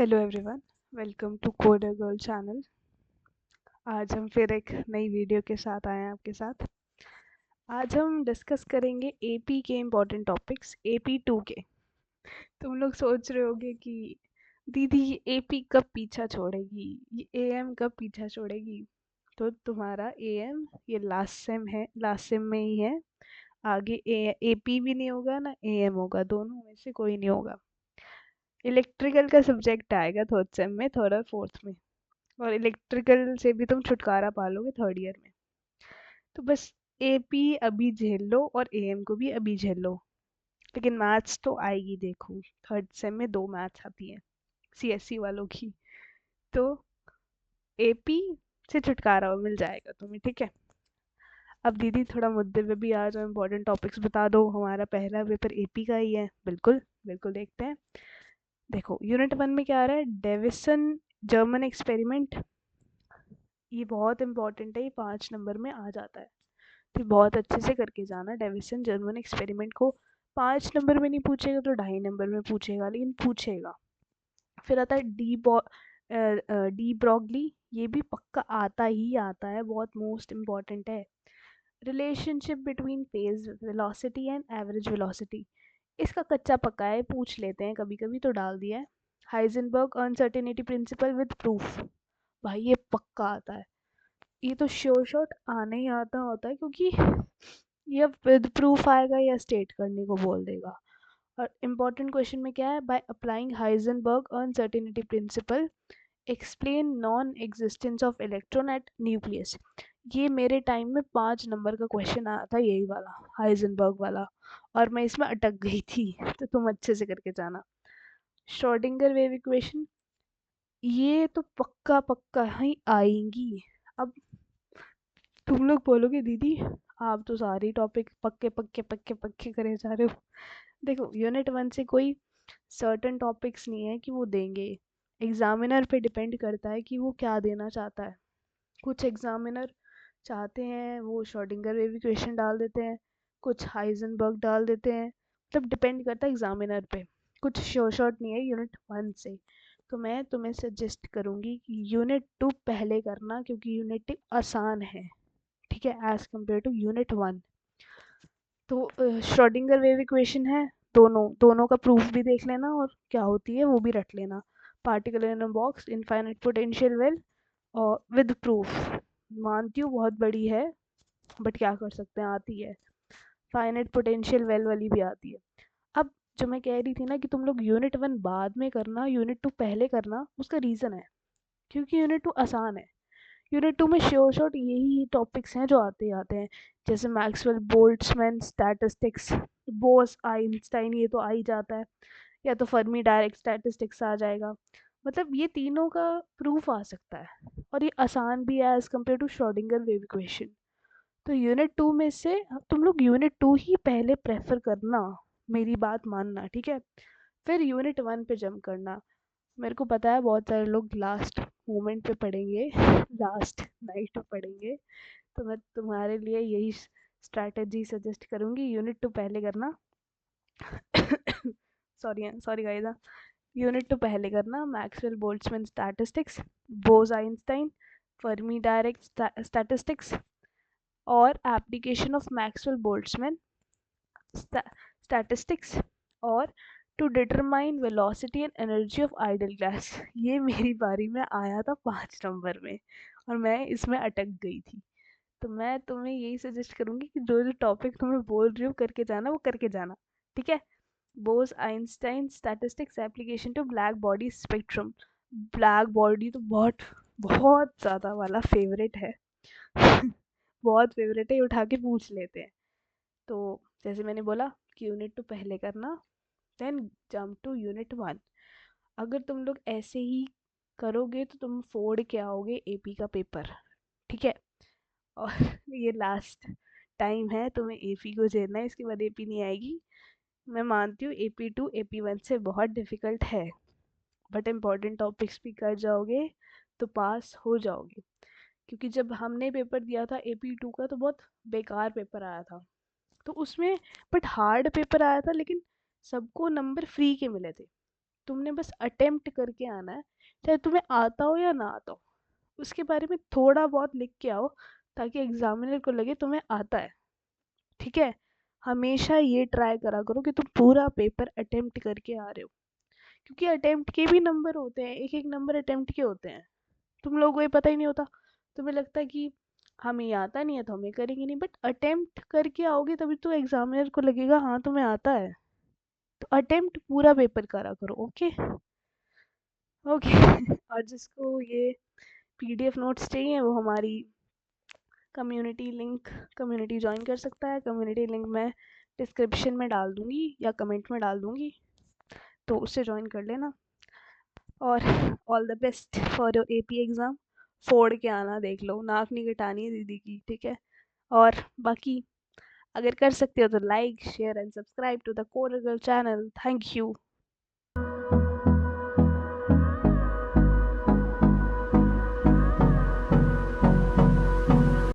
Hello everyone, welcome to Coder Girl channel. आज हम फिर एक नई वीडियो के साथ आए हैं आपके साथ। आज हम डिस्कस करेंगे एपी के इम्पोर्टेंट टॉपिक्स, एपी 2 के। तुम लोग सोच रहे होगे कि दीदी ये एपी कब पीछा छोड़ेगी, ये एएम कब पीछा छोड़ेगी। तो तुम्हारा एएम ये लास्ट सेम है, लास्ट सेम में ही है। आगे एपी भी नहीं होगा ना एएम होगा, दोनों में से कोई नहीं होगा। इलेक्ट्रिकल का सब्जेक्ट आएगा थर्ड सेम में, थर्ड और फोर्थ में। और इलेक्ट्रिकल से भी तुम छुटकारा पालोगे थर्ड ईयर में। तो बस एपी अभी झेल लो और एएम को भी अभी झेल लो। लेकिन मैथ्स तो आएगी, देखो थर्ड सेम में 2 मैथ्स आती है सीएससी वालों की। तो एपी से छुटकारा मिल जाएगा तुम्हें, ठीक है। अब दीदी थोड़ा मुद्दे पे भी आ जाओ, इम्पोर्टेंट टॉपिक्स बता दो। हमारा पहला पेपर एपी का ही है, बिल्कुल बिल्कुल देखते हैं। देखो यूनिट 1 में क्या आ रहा है, डेविसन जर्मन एक्सपेरिमेंट। ये बहुत इंपॉर्टेंट है, ये 5 नंबर में आ जाता है। तो बहुत अच्छे से करके जाना डेविसन जर्मन एक्सपेरिमेंट को। 5 नंबर में नहीं पूछेगा तो 2.5 नंबर में पूछेगा, लेकिन पूछेगा। फिर आता है डी ब्रॉगली, ये भी पक्का आता ही आता है, बहुत मोस्ट इम्पॉर्टेंट है। Relationship between phase velocity and average velocity, इसका कच्चा पक्का है, पूछ लेते हैं कभी कभी तो डाल दिया है। Heisenberg uncertainty principal with proof, भाई ये पक्का आता है। ये तो श्योर शॉट आने ही आता होता है, क्योंकि ये विद प्रूफ आएगा या स्टेट करने को बोल देगा। और इम्पोर्टेंट क्वेश्चन में क्या है, by applying Heisenberg uncertainty principle explain non existence of electron at nucleus. ये मेरे टाइम में 5 नंबर का क्वेश्चन आया था, यही वाला हाइजेनबर्ग वाला, और मैं इसमें अटक गई थी। तो तुम अच्छे से करके जाना। श्रोडिंगर वेव इक्वेशन, ये तो पक्का पक्का ही आएंगी। अब तुम लोग बोलोगे दीदी आप तो सारे टॉपिक पक्के पक्के पक्के पक्के करे जा रहे हो। देखो यूनिट 1 से कोई सर्टेन टॉपिक्स नहीं है कि वो देंगे। एग्जामिनर पे डिपेंड करता है कि वो क्या देना चाहता है। कुछ एग्जामिनर चाहते हैं वो श्रोडिंगर वेव इक्वेशन डाल देते हैं, कुछ हाइजेनबर्ग डाल देते हैं। मतलब डिपेंड करता है एग्जामिनर पे, कुछ श्योर शॉट नहीं है यूनिट 1 से। तो मैं तुम्हें सजेस्ट करूँगी कि यूनिट 2 पहले करना, क्योंकि यूनिट 2 आसान है, ठीक है, एज कम्पेयर टू यूनिट 1। तो श्रोडिंगर वेव इक्वेशन है, दोनों दोनों का प्रूफ भी देख लेना और क्या होती है वो भी रट लेना। Particle in a box, infinite potential well और विद प्रूफ। मानती हूँ बहुत बड़ी है, बट क्या कर सकते हैं, आती है। फाइनाइट पोटेंशियल वेल वाली भी आती है। अब जो मैं कह रही थी ना कि तुम लोग यूनिट 1 बाद में करना, यूनिट 2 पहले करना, उसका रीज़न है क्योंकि यूनिट 2 आसान है। यूनिट 2 में श्योर शॉट यही टॉपिक्स हैं जो आते ही आते हैं, जैसे Maxwell Boltzmann statistics, Bose Einstein, ये तो आ ही जाता है। या तो फर्मी डायरेक्ट स्टैटिस्टिक्स आ जाएगा। मतलब ये तीनों का प्रूफ आ सकता है, और ये आसान भी है as compare to Schrodinger wave equation. तो यूनिट 2 में से तुम लोग यूनिट 2 ही पहले प्रेफर करना, मेरी बात मानना, ठीक है। फिर यूनिट 1 पे जंप करना। मेरे को पता है बहुत सारे लोग लास्ट मोमेंट पे पढ़ेंगे, लास्ट नाइट पे पढ़ेंगे। तो मैं तुम्हारे लिए यही स्ट्रैटेजी सजेस्ट करूँगी, यूनिट 2 पहले करना। Sorry sorry guys. यूनिट 2 पहले करना, Maxwell Boltzmann statistics, Bose Einstein, Fermi Dirac statistics, और application of Maxwell Boltzmann statistics, और to determine velocity and energy of ideal gas. ये मेरी बारी में आया था 5 नंबर में, और मैं इसमें अटक गई थी। तो मैं तुम्हें यही सजेस्ट करूंगी कि जो जो टॉपिक तुम्हें बोल रही हूँ करके जाना, वो करके जाना, ठीक है। Bose Einstein statistics application to black body spectrum. Black body तो बहुत बहुत ज़्यादा वाला फेवरेट है। बहुत फेवरेट है, ये उठा के पूछ लेते हैं। तो जैसे मैंने बोला कि यूनिट 2 पहले करना, देन जंप टू यूनिट 1। अगर तुम लोग ऐसे ही करोगे तो तुम फोड़ के आओगे एपी का पेपर, ठीक है। और ये लास्ट टाइम है तुम्हें एपी को झेलना है, इसके बाद एपी नहीं आएगी। मैं मानती हूँ AP2 AP1 से बहुत डिफ़िकल्ट है, बट इम्पॉर्टेंट टॉपिक्स भी कर जाओगे तो पास हो जाओगे। क्योंकि जब हमने पेपर दिया था AP2 का तो बहुत बेकार पेपर आया था। तो उसमें बट हार्ड पेपर आया था, लेकिन सबको नंबर फ्री के मिले थे। तुमने बस अटेम्प्ट करके आना है, चाहे तुम्हें आता हो या ना आता हो। उसके बारे में थोड़ा बहुत लिख के आओ ताकि एग्जामिनर को लगे तुम्हें आता है। ठीक है, हमेशा ये ट्राई करा करो कि तुम पूरा पेपर अटेम्प्ट करके आ रहे हो, क्योंकि अटेम्प्ट के भी नंबर होते हैं, एक एक नंबर अटेम्प्ट के होते हैं। तुम लोगों को ये पता ही नहीं होता, तुम्हें लगता है कि हमें ये आता नहीं है तो हमें करेंगे नहीं, बट अटेम्प्ट करके आओगे तभी तो एग्जामिनर को लगेगा हाँ तुम्हें आता है। तो अटेम्प्ट पूरा पेपर करा करो। ओके ओके और जिसको ये पीडीएफ नोट्स चाहिए वो हमारी कम्युनिटी लिंक कम्युनिटी ज्वाइन कर सकता है। कम्युनिटी लिंक मैं डिस्क्रिप्शन में डाल दूंगी या कमेंट में डाल दूंगी, तो उससे ज्वाइन कर लेना। और all the best for your AP exam. फोड़ के आना, देख लो नाक नहीं कटानी है दीदी की, ठीक है। और बाकी अगर कर सकते हो तो like share and subscribe to the Coder Girl channel. Thank you.